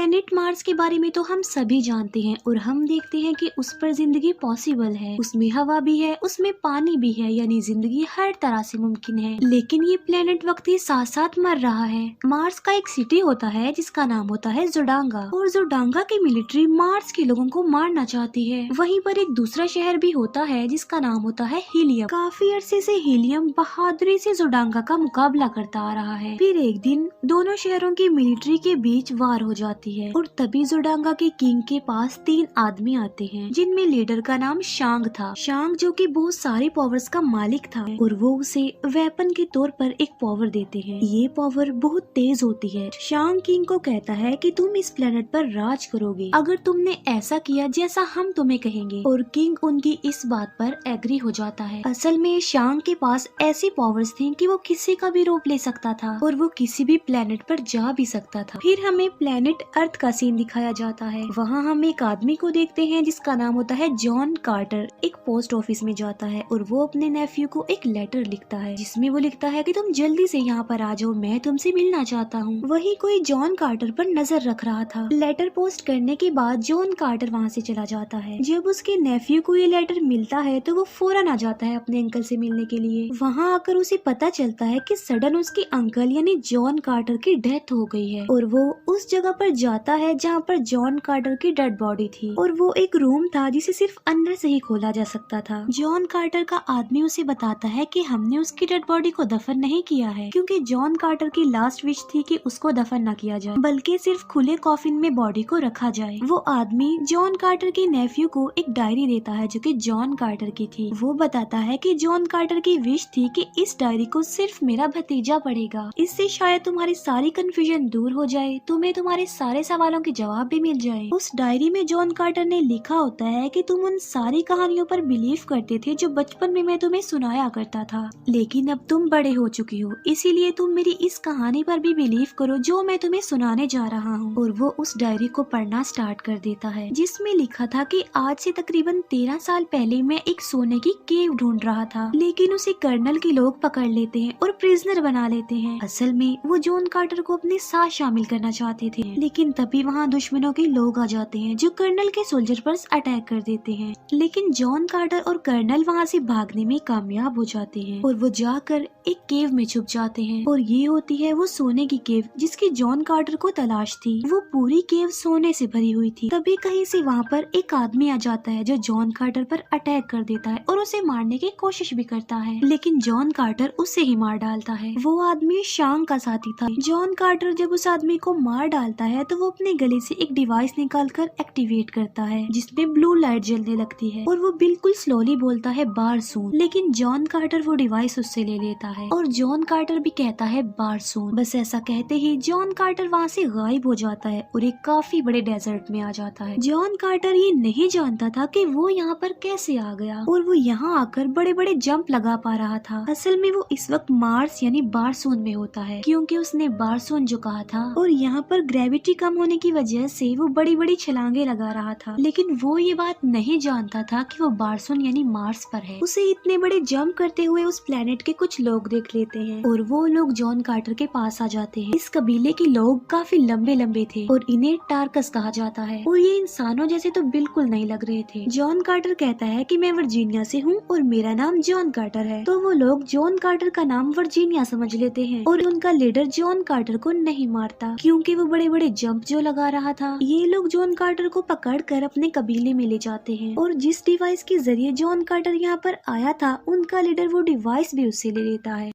Planet Mars के बारे में तो हम सभी जानते हैं और हम देखते हैं कि उस पर जिंदगी पॉसिबल है, उसमें हवा भी है, उसमें पानी भी है, यानी जिंदगी हर तरह से मुमकिन है। लेकिन ये प्लेनेट वक्त के साथ साथ मर रहा है। मार्स का एक सिटी होता है जिसका नाम होता है जोडांगा, और जोडांगा की मिलिट्री मार्स के लोगों को मारना चाहती है। वहीं पर एक दूसरा शहर भी होता है जिसका नाम होता है हीलियम। काफी अरसे से हीलियम बहादुरी से जोडांगा का मुकाबला करता आ रहा है। फिर एक दिन दोनों शहरों की मिलिट्री के बीच वार हो जाती है और तभी जोडांगा के किंग के पास 3 आदमी आते हैं, जिनमें लीडर का नाम शांग था। शांग जो कि बहुत सारे पावर्स का मालिक था और वो उसे वेपन के तौर पर एक पावर देते हैं। ये पावर बहुत तेज होती है। शांग किंग को कहता है कि तुम इस प्लेनेट पर राज करोगे अगर तुमने ऐसा किया जैसा हम तुम्हें कहेंगे, और किंग उनकी इस बात पर एग्री हो जाता है। असल में शांग के पास ऐसी पावर्स थी कि वो किसी का भी रूप ले सकता था और वो किसी भी प्लेनेट पर जा भी सकता था। फिर हमें प्लेनेट अर्थ का सीन दिखाया जाता है। वहाँ हम एक आदमी को देखते हैं जिसका नाम होता है जॉन कार्टर। एक पोस्ट ऑफिस में जाता है और वो अपने नेफ्यू को एक लेटर लिखता है जिसमें वो लिखता है कि तुम जल्दी से यहाँ पर आ जाओ, मैं तुमसे मिलना चाहता हूँ। वही कोई जॉन कार्टर पर नजर रख रहा था। लेटर पोस्ट करने के बाद जॉन कार्टर वहाँ से चला जाता है। जब उसके नेफ्यू को ये लेटर मिलता है तो वो फौरन आ जाता है अपने अंकल से मिलने के लिए। वहाँ आकर उसे पता चलता है कि सडन उसके अंकल यानी जॉन कार्टर की डेथ हो गई है और वो उस जगह पर जाता है जहाँ पर जॉन कार्टर की डेड बॉडी थी, और वो एक रूम था जिसे सिर्फ अंदर से ही खोला जा सकता था। जॉन कार्टर का आदमी उसे बताता है कि हमने उसकी डेड बॉडी को दफन नहीं किया है, क्योंकि जॉन कार्टर की लास्ट विश थी कि उसको दफन न किया जाए बल्कि सिर्फ खुले कॉफिन में बॉडी को रखा जाए। वो आदमी जॉन कार्टर के नेफ्यू को एक डायरी देता है जो कि जॉन कार्टर की थी। वो बताता है कि जॉन कार्टर की विश थी कि इस डायरी को सिर्फ मेरा भतीजा पढ़ेगा, इससे शायद तुम्हारी सारी कंफ्यूजन दूर हो जाए, तुम्हें तुम्हारे सारे सवालों के जवाब भी मिल जाए। उस डायरी में जॉन कार्टर ने लिखा होता है कि तुम उन सारी कहानियों पर बिलीव करते थे जो बचपन में मैं तुम्हें सुनाया करता था, लेकिन अब तुम बड़े हो चुकी हो, इसीलिए तुम मेरी इस कहानी पर भी बिलीव करो जो मैं तुम्हें सुनाने जा रहा हूँ। और वो उस डायरी को पढ़ना स्टार्ट कर देता है जिसमें लिखा था कि आज से तकरीबन 13 साल पहले मैं एक सोने की केव ढूंढ रहा था, लेकिन उसे कर्नल के लोग पकड़ लेते हैं और प्रिजनर बना लेते हैं। असल में वो जॉन कार्टर को अपने साथ शामिल करना चाहते थे, लेकिन तभी वहाँ दुश्मनों के लोग आ जाते हैं जो कर्नल के सोल्जर पर अटैक कर देते हैं। लेकिन जॉन कार्टर और कर्नल वहाँ से भागने में कामयाब हो जाते हैं और वो जाकर एक केव में छुप जाते हैं, और ये होती है वो सोने की केव जिसकी जॉन कार्टर को तलाश थी। वो पूरी केव सोने से भरी हुई थी। तभी कहीं से वहाँ पर एक आदमी आ जाता है जो जॉन कार्टर पर अटैक कर देता है और उसे मारने की कोशिश भी करता है, लेकिन जॉन कार्टर उसे ही मार डालता है। वो आदमी शांग का साथी था। जॉन कार्टर जब उस आदमी को मार डालता है तो वो अपने गले से एक डिवाइस निकालकर एक्टिवेट करता है जिसमें ब्लू लाइट जलने लगती है, और वो बिल्कुल स्लोली बोलता है बार सून, लेकिन जॉन कार्टर वो डिवाइस उससे ले लेता है और जॉन कार्टर भी कहता है बार सून। बस ऐसा कहते ही जॉन कार्टर वहाँ से गायब हो जाता है और एक काफी बड़े डेजर्ट में आ जाता है। जॉन कार्टर ये नहीं जानता था कि वो यहाँ पर कैसे आ गया और वो यहाँ आकर बड़े बड़े जंप लगा पा रहा था। असल में वो इस वक्त मार्स यानी बारसून में होता है, क्योंकि उसने बारसून जो कहा था, और यहाँ पर ग्रेविटी कम होने की वजह से वो बड़ी बड़ी छलांगे लगा रहा था। लेकिन वो ये बात नहीं जानता था कि वो बारसून यानी मार्स पर है। उसे इतने बड़े जंप करते हुए उस प्लेनेट के कुछ लोग देख लेते हैं और वो लोग जॉन कार्टर के पास आ जाते हैं। इस कबीले के लोग काफी लंबे लंबे थे और इन्हें टार्कस कहा जाता है, और ये इंसानों जैसे तो बिल्कुल नहीं लग रहे थे। जॉन कार्टर कहता है कि मैं वर्जीनिया से हूँ और मेरा नाम जॉन कार्टर है, तो वो लोग जॉन कार्टर का नाम वर्जीनिया समझ लेते हैं और उनका लीडर जॉन कार्टर को नहीं मारता क्योंकि वो बड़े बड़े जंप जो लगा रहा था। ये लोग जॉन कार्टर को पकड़कर अपने कबीले में ले जाते हैं और जिस डिवाइस के जरिए जॉन कार्टर यहाँ पर आया था उनका लीडर वो डिवाइस भी उससे ले लेता है।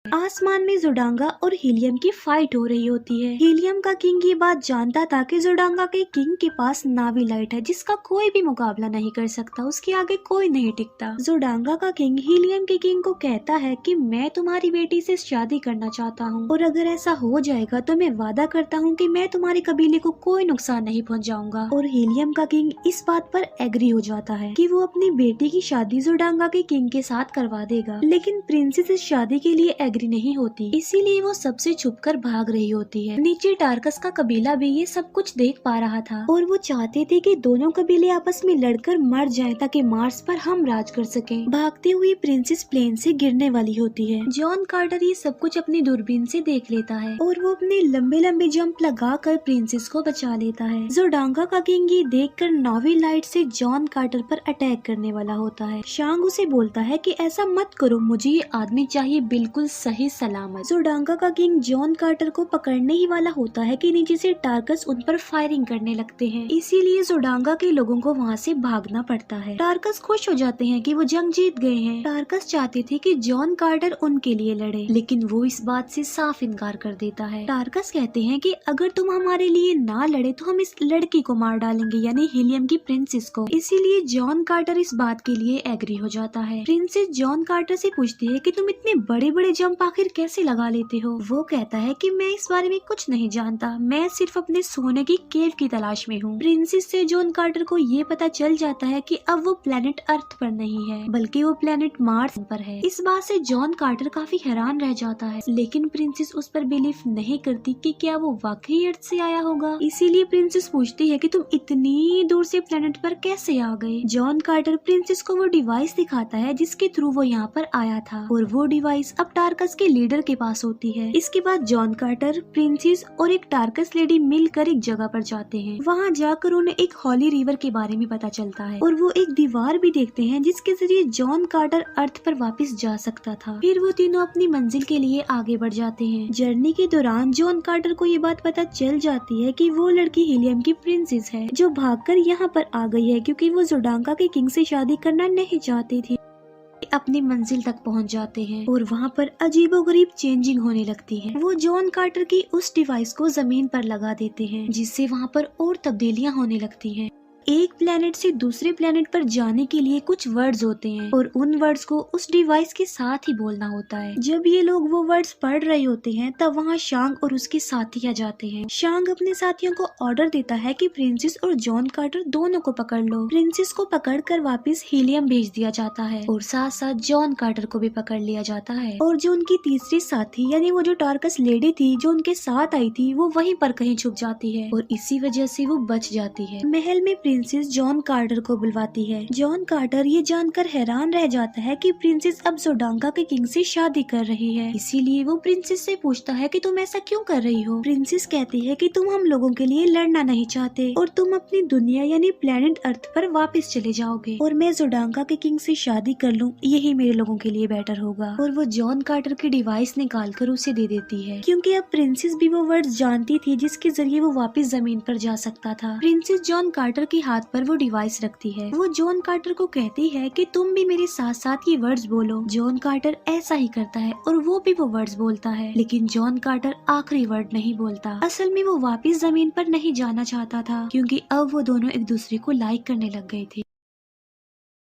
आसमान में जोडांगा और हीलियम की फाइट हो रही होती है। हीलियम का किंग ये बात जानता था कि जोडांगा के किंग के पास नावी लाइट है जिसका कोई भी मुकाबला नहीं कर सकता, उसके आगे कोई नहीं टिकता। जोडांगा का किंग हीलियम के किंग को कहता है कि मैं तुम्हारी बेटी से शादी करना चाहता हूँ और अगर ऐसा हो जाएगा तो मैं वादा करता हूँ कि मैं तुम्हारे कबीले को कोई नुकसान नहीं पहुँचाऊंगा। और हीलियम का किंग इस बात पर एग्री हो जाता है कि वो अपनी बेटी की शादी जोडांगा के किंग के साथ करवा देगा, लेकिन प्रिंसेस इस शादी के लिए एग्री नहीं होती, इसीलिए वो सबसे छुपकर भाग रही होती है। नीचे टार्कस का कबीला भी ये सब कुछ देख पा रहा था और वो चाहते थे कि दोनों कबीले आपस में लड़कर मर जाएं ताकि मार्स पर हम राज कर सकें। भागते हुए प्रिंसेस प्लेन से गिरने वाली होती है। जॉन कार्टर ये सब कुछ अपनी दूरबीन से देख लेता है और वो अपने लंबे लंबे जंप लगाकर प्रिंसेस को बचा लेता है। जोडांगा का किंग ये देखकर नावी लाइट से जॉन कार्टर पर अटैक करने वाला होता है। शांग उसे बोलता है कि ऐसा मत करो, मुझे ये आदमी चाहिए बिल्कुल सही सलामत। जोडांगा का किंग जॉन कार्टर को पकड़ने ही वाला होता है कि नीचे से टार्कस उन पर फायरिंग करने लगते हैं, इसीलिए जोडांगा के लोगों को वहाँ से भागना पड़ता है। टार्कस खुश हो जाते हैं कि वो जंग जीत गए हैं। टार्कस चाहते थे कि जॉन कार्टर उनके लिए लड़े, लेकिन वो इस बात से साफ इनकार कर देता है। टार्कस कहते हैं कि अगर तुम हमारे लिए ना लड़े तो हम इस लड़की को मार डालेंगे, यानी हीलियम की प्रिंसेस को। इसीलिए जॉन कार्टर इस बात के लिए एग्री हो जाता है। प्रिंसेस जॉन कार्टर से पूछती है कि तुम इतने बड़े बड़े जंप आखिर कैसे लगा लेते हो। वो कहता है कि मैं इस बारे में कुछ नहीं जानता, मैं सिर्फ अपने सोने की केव की तलाश में हूँ। प्रिंसेस से जॉन कार्टर को ये पता चल जाता है कि अब वो प्लेनेट अर्थ पर नहीं है, बल्कि वो प्लेनेट मार्स पर है। इस बात से जॉन कार्टर काफी हैरान रह जाता है, लेकिन प्रिंसेस उस पर बिलीव नहीं करती कि क्या वो वाकई अर्थ से आया होगा। इसीलिए प्रिंसेस पूछती है कि तुम इतनी दूर से प्लेनेट पर कैसे आ गए। जॉन कार्टर प्रिंसेस को वो डिवाइस दिखाता है जिसके थ्रू वो यहाँ पर आया था, और वो डिवाइस अब टार्कस के लीडर के पास होती है। इसके बाद जॉन कार्टर, प्रिंसेस और एक टार्कस लेडी मिलकर एक जगह पर जाते हैं। वहाँ जाकर उन्हें एक हॉली रिवर के बारे में पता चलता है और वो एक दीवार भी देखते हैं जिसके जरिए जॉन कार्टर अर्थ पर वापस जा सकता था। फिर वो तीनों अपनी मंजिल के लिए आगे बढ़ जाते हैं। जर्नी के दौरान जॉन कार्टर को ये बात पता चल जाती है कि वो लड़की हीलियम की प्रिंसेस है जो भागकर यहाँ पर आ गई है क्योंकि वो जोडांगा के किंग से शादी करना नहीं चाहती थी। अपनी मंजिल तक पहुंच जाते हैं और वहाँ पर अजीबोगरीब चेंजिंग होने लगती है। वो जॉन कार्टर की उस डिवाइस को जमीन पर लगा देते हैं जिससे वहाँ पर और तब्दीलियां होने लगती हैं। एक प्लेनेट से दूसरे प्लेनेट पर जाने के लिए कुछ वर्ड्स होते हैं और उन वर्ड्स को उस डिवाइस के साथ ही बोलना होता है। जब ये लोग वो वर्ड्स पढ़ रहे होते हैं तब वहाँ शांग और उसके साथी आ जाते हैं। शांग अपने साथियों को ऑर्डर देता है कि प्रिंसेस और जॉन कार्टर दोनों को पकड़ लो। प्रिंसेस को पकड़कर वापस हीलियम भेज दिया जाता है और साथ साथ जॉन कार्टर को भी पकड़ लिया जाता है। और जो उनकी तीसरी साथी यानी वो जो टार्कस लेडी थी जो उनके साथ आई थी, वो वहीं पर कहीं छुप जाती है और इसी वजह से वो बच जाती है। महल में प्रिंसेस जॉन कार्टर को बुलवाती है। जॉन कार्टर ये जानकर हैरान रह जाता है कि प्रिंसेस अब जोडांगा के किंग से शादी कर रही है, इसीलिए वो प्रिंसेस से पूछता है कि तुम ऐसा क्यों कर रही हो। प्रिंसेस कहती है कि तुम हम लोगों के लिए लड़ना नहीं चाहते और तुम अपनी दुनिया यानी प्लेनेट अर्थ पर वापस चले जाओगे और मैं जोडांगा के किंग से शादी कर लूं, यही मेरे लोगों के लिए बेटर होगा। और वो जॉन कार्टर की डिवाइस निकाल कर उसे दे देती है क्योंकि अब प्रिंसेस भी वो वर्ड्स जानती थी जिसके जरिए वो वापस जमीन पर जा सकता था। प्रिंसेस जॉन कार्टर के हाथ पर वो डिवाइस रखती है। वो जॉन कार्टर को कहती है कि तुम भी मेरे साथ साथ ये वर्ड्स बोलो। जॉन कार्टर ऐसा ही करता है और वो भी वो वर्ड्स बोलता है, लेकिन जॉन कार्टर आखिरी वर्ड नहीं बोलता। असल में वो वापस जमीन पर नहीं जाना चाहता था क्योंकि अब वो दोनों एक दूसरे को लाइक करने लग गए थे।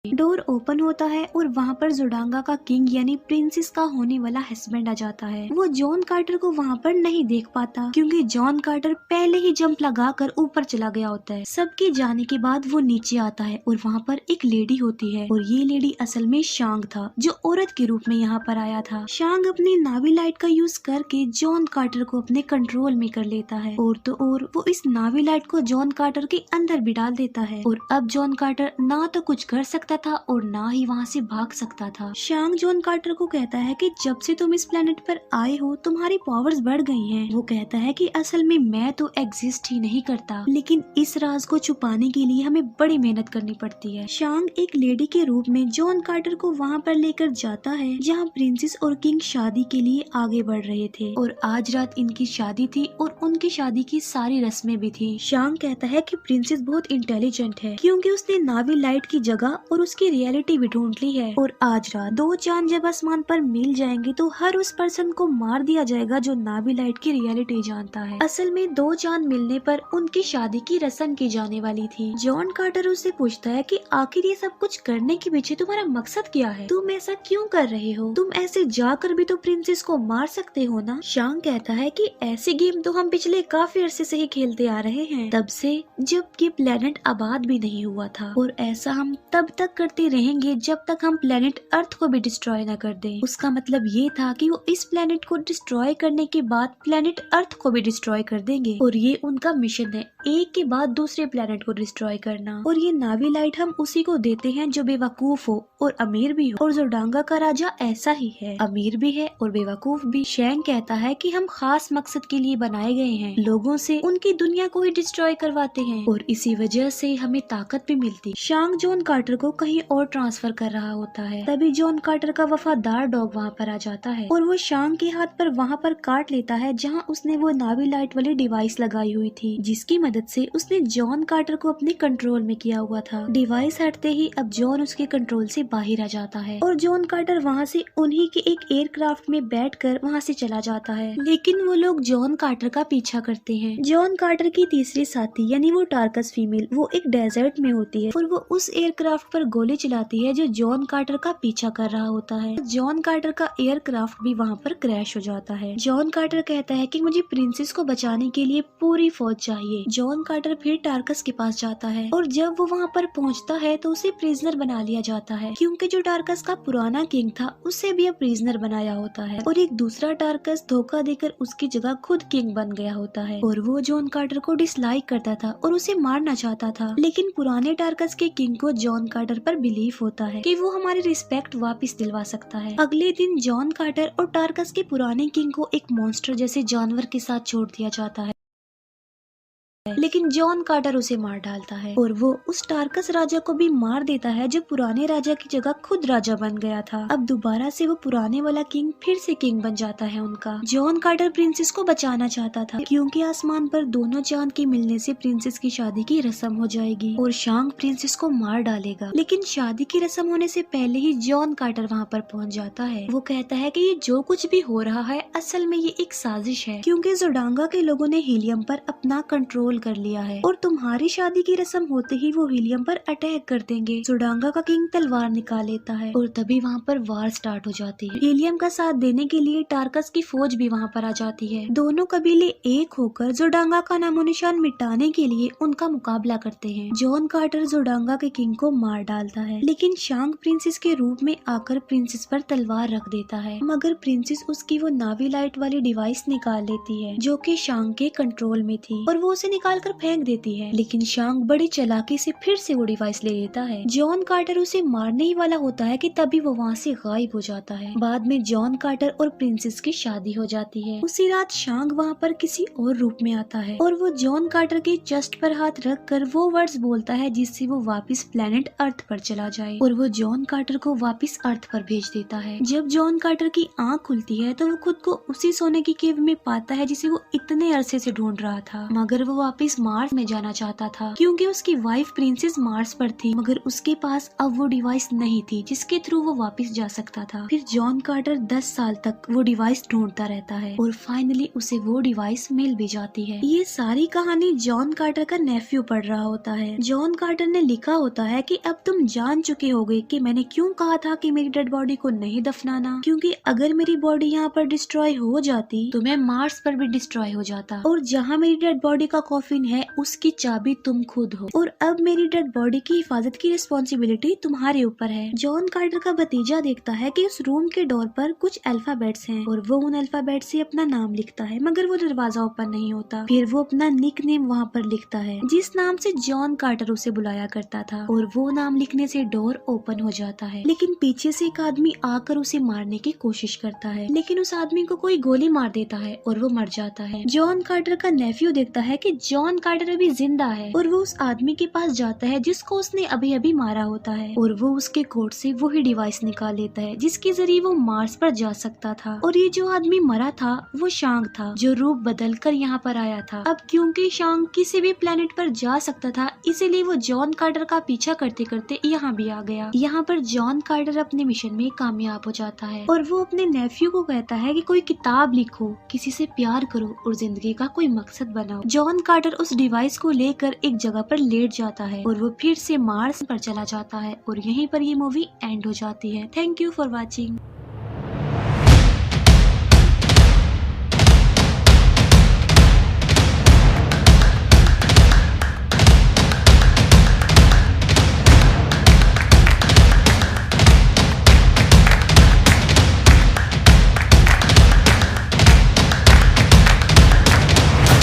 डोर ओपन होता है और वहाँ पर जोडांगा का किंग यानी प्रिंसेस का होने वाला हस्बैंड आ जाता है। वो जॉन कार्टर को वहाँ पर नहीं देख पाता क्योंकि जॉन कार्टर पहले ही जंप लगाकर ऊपर चला गया होता है। सबके जाने के बाद वो नीचे आता है और वहाँ पर एक लेडी होती है और ये लेडी असल में शांग था जो औरत के रूप में यहाँ पर आया था। शांग अपनी नावी लाइट का यूज करके जॉन कार्टर को अपने कंट्रोल में कर लेता है और तो और वो इस नावी लाइट को जॉन कार्टर के अंदर भी डाल देता है और अब जॉन कार्टर ना तो कुछ कर सकता था और ना ही वहाँ से भाग सकता था। शांग जॉन कार्टर को कहता है कि जब से तुम इस प्लेनेट पर आए हो तुम्हारी पावर्स बढ़ गई हैं। वो कहता है कि असल में मैं तो एग्जिस्ट ही नहीं करता, लेकिन इस राज को छुपाने के लिए हमें बड़ी मेहनत करनी पड़ती है। शांग एक लेडी के रूप में जॉन कार्टर को वहाँ पर लेकर जाता है जहाँ प्रिंसेस और किंग शादी के लिए आगे बढ़ रहे थे और आज रात इनकी शादी थी और उनकी शादी की सारी रस्में भी थी। शांग कहता है कि प्रिंसेस बहुत इंटेलिजेंट है क्योंकि उसने नावी लाइट की जगह और उसकी रियलिटी भी ढूंढ ली है और आज रात 2 चांद जब आसमान पर मिल जाएंगे तो हर उस पर्सन को मार दिया जाएगा जो नावी लाइट की रियलिटी जानता है। असल में 2 चांद मिलने पर उनकी शादी की रस्म की जाने वाली थी। जॉन कार्टर उससे पूछता है कि आखिर ये सब कुछ करने के पीछे तुम्हारा मकसद क्या है, तुम ऐसा क्यों कर रहे हो, तुम ऐसे जाकर भी तो प्रिंसेस को मार सकते हो ना। शांग कहता है कि ऐसे गेम तो हम पिछले काफी अरसे से ही खेलते आ रहे हैं, तब से जब ये प्लेनेट आबाद भी नहीं हुआ था और ऐसा हम तब तक तक करते रहेंगे जब तक हम प्लेनेट अर्थ को भी डिस्ट्रॉय न कर दें। उसका मतलब ये था कि वो इस प्लेनेट को डिस्ट्रॉय करने के बाद प्लेनेट अर्थ को भी डिस्ट्रॉय कर देंगे और ये उनका मिशन है, एक के बाद दूसरे प्लेनेट को डिस्ट्रॉय करना। और ये नावी लाइट हम उसी को देते हैं जो बेवकूफ हो और अमीर भी हो, और जोडांगा का राजा ऐसा ही है, अमीर भी है और बेवकूफ भी। शैंग कहता है कि हम खास मकसद के लिए बनाए गए हैं, लोगों से उनकी दुनिया को ही डिस्ट्रॉय करवाते हैं और इसी वजह से हमें ताकत भी मिलती। शांग जॉन कार्टर को कहीं और ट्रांसफर कर रहा होता है, तभी जॉन कार्टर का वफादार डॉग वहाँ पर आ जाता है और वो शांग के हाथ पर वहाँ पर काट लेता है जहाँ उसने वो नावी लाइट वाली डिवाइस लगाई हुई थी, जिसकी मदद से उसने जॉन कार्टर को अपने कंट्रोल में किया हुआ था। डिवाइस हटते ही अब जॉन उसके कंट्रोल से बाहर आ जाता है और जॉन कार्टर वहाँ से उन्हीं के एक एयरक्राफ्ट में बैठकर वहाँ से चला जाता है, लेकिन वो लोग जॉन कार्टर का पीछा करते हैं। जॉन कार्टर की तीसरी साथी यानी वो टार्कस फीमेल वो एक डेजर्ट में होती है और वो उस एयरक्राफ्ट पर गोली चलाती है जो जॉन कार्टर का पीछा कर रहा होता है। जॉन कार्टर का एयरक्राफ्ट भी वहाँ पर क्रैश हो जाता है। जॉन कार्टर कहता है कि मुझे प्रिंसेस को बचाने के लिए पूरी फौज चाहिए। जॉन कार्टर फिर टार्कस के पास जाता है और जब वो वहाँ पर पहुँचता है तो उसे प्रिजनर बना लिया जाता है, क्योंकि जो टार्कस का पुराना किंग था उसे भी अब प्रिजनर बनाया होता है और एक दूसरा टार्कस धोखा देकर उसकी जगह खुद किंग बन गया होता है। और वो जॉन कार्टर को डिसलाइक करता था और उसे मारना चाहता था, लेकिन पुराने टार्कस के किंग को जॉन कार्टर पर बिलीफ होता है कि वो हमारी रिस्पेक्ट वापस दिलवा सकता है। अगले दिन जॉन कार्टर और टार्कस के पुराने किंग को एक मॉन्स्टर जैसे जानवर के साथ छोड़ दिया जाता है, लेकिन जॉन कार्टर उसे मार डालता है और वो उस टार्कस राजा को भी मार देता है जो पुराने राजा की जगह खुद राजा बन गया था। अब दोबारा से वो पुराने वाला किंग फिर से किंग बन जाता है उनका। जॉन कार्टर प्रिंसेस को बचाना चाहता था क्योंकि आसमान पर दोनों चांद के मिलने से प्रिंसेस की शादी की रस्म हो जाएगी और शांग प्रिंसेस को मार डालेगा, लेकिन शादी की रस्म होने से पहले ही जॉन कार्टर वहाँ पर पहुँच जाता है। वो कहता है कि ये जो कुछ भी हो रहा है असल में ये एक साजिश है, क्योंकि जोडांगा के लोगों ने हीलियम पर अपना कंट्रोल कर लिया है और तुम्हारी शादी की रस्म होते ही वो हीलियम पर अटैक कर देंगे। जोडांगा का किंग तलवार निकाल लेता है और तभी वहाँ पर वार स्टार्ट हो जाती है। हीलियम का साथ देने के लिए टार्कस की फौज भी वहाँ पर आ जाती है। दोनों कबीले एक होकर जोडांगा का नामो निशान मिटाने के लिए उनका मुकाबला करते हैं। जॉन कार्टर जोडांगा के किंग को मार डालता है, लेकिन शांग प्रिंसेस के रूप में आकर प्रिंसेस पर तलवार रख देता है, मगर प्रिंसेस उसकी वो नावी लाइट वाली डिवाइस निकाल लेती है जो कि शांग के कंट्रोल में थी और वो उसे निकाल कर फेंक देती है, लेकिन शांग बड़ी चालाकी से फिर से वो डिवाइस ले लेता है। जॉन कार्टर उसे मारने ही वाला होता है कि तभी वो वहाँ से गायब हो जाता है। बाद में जॉन कार्टर और प्रिंसेस की शादी हो जाती है। उसी रात शांग वहाँ पर किसी और रूप में आता है और वो जॉन कार्टर के चेस्ट पर हाथ रख कर वो वर्ड्स बोलता है जिससे वो वापस प्लेनेट अर्थ पर चला जाए और वो जॉन कार्टर को वापस अर्थ पर भेज देता है। जब जॉन कार्टर की आँख खुलती है तो वो खुद को उसी सोने की केव में पाता है जिसे वो इतने अरसे से ढूंढ रहा था, मगर वो वापस मार्स में जाना चाहता था क्योंकि उसकी वाइफ प्रिंसेस मार्स पर थी, मगर उसके पास अब वो डिवाइस नहीं थी जिसके थ्रू वो वापस जा सकता था। फिर जॉन कार्टर 10 साल तक वो डिवाइस ढूंढता रहता है और फाइनली उसे वो डिवाइस मिल भी जाती है। ये सारी कहानी जॉन कार्टर का नेफ्यू पढ़ रहा होता है। जॉन कार्टर ने लिखा होता है कि अब तुम जान चुके होगे कि मैंने क्यों कहा था कि मेरी डेड बॉडी को नहीं दफनाना, क्योंकि अगर मेरी बॉडी यहाँ पर डिस्ट्रॉय हो जाती तो मैं मार्स पर भी डिस्ट्रॉय हो जाता और जहाँ मेरी डेड बॉडी का कॉफिन है उसकी चाबी तुम खुद हो और अब मेरी डेड बॉडी की हिफाजत की रिस्पॉन्सिबिलिटी तुम्हारे ऊपर है। जॉन कार्टर का भतीजा देखता है कि उस रूम के डोर पर कुछ अल्फाबेट्स हैं और वो उन अल्फाबेट से अपना नाम लिखता है, मगर वो दरवाजा ओपन नहीं होता। फिर वो अपना निक नेम वहाँ पर लिखता है जिस नाम से जॉन कार्टर उसे बुलाया करता था और वो नाम लिखने से डोर ओपन हो जाता है, लेकिन पीछे से एक आदमी आकर उसे मारने की कोशिश करता है, लेकिन उस आदमी को कोई गोली मार देता है और वो मर जाता है। जॉन कार्टर का नेफ्यू देखता है कि जॉन कार्टर अभी जिंदा है और वो उस आदमी के पास जाता है जिसको उसने अभी अभी मारा होता है और वो उसके कोट से वही डिवाइस निकाल लेता है जिसके जरिए वो मार्स पर जा सकता था। और ये जो आदमी मरा था वो शांग था जो रूप बदल कर यहाँ पर आया था। अब क्योंकि शांग किसी भी प्लेनेट पर जा सकता था इसीलिए वो जॉन कार्टर का पीछा करते करते यहाँ भी आ गया। यहाँ पर जॉन कार्टर अपने मिशन में कामयाब हो जाता है और वो अपने नेफ्यू को कहता है कि कोई किताब लिखो, किसी से प्यार करो और जिंदगी का कोई मकसद बनाओ। जॉन कार्टर उस डिवाइस को लेकर एक जगह पर लेट जाता है और वो फिर से मार्स पर चला जाता है और यहीं पर ये मूवी एंड हो जाती है। Thank you for watching.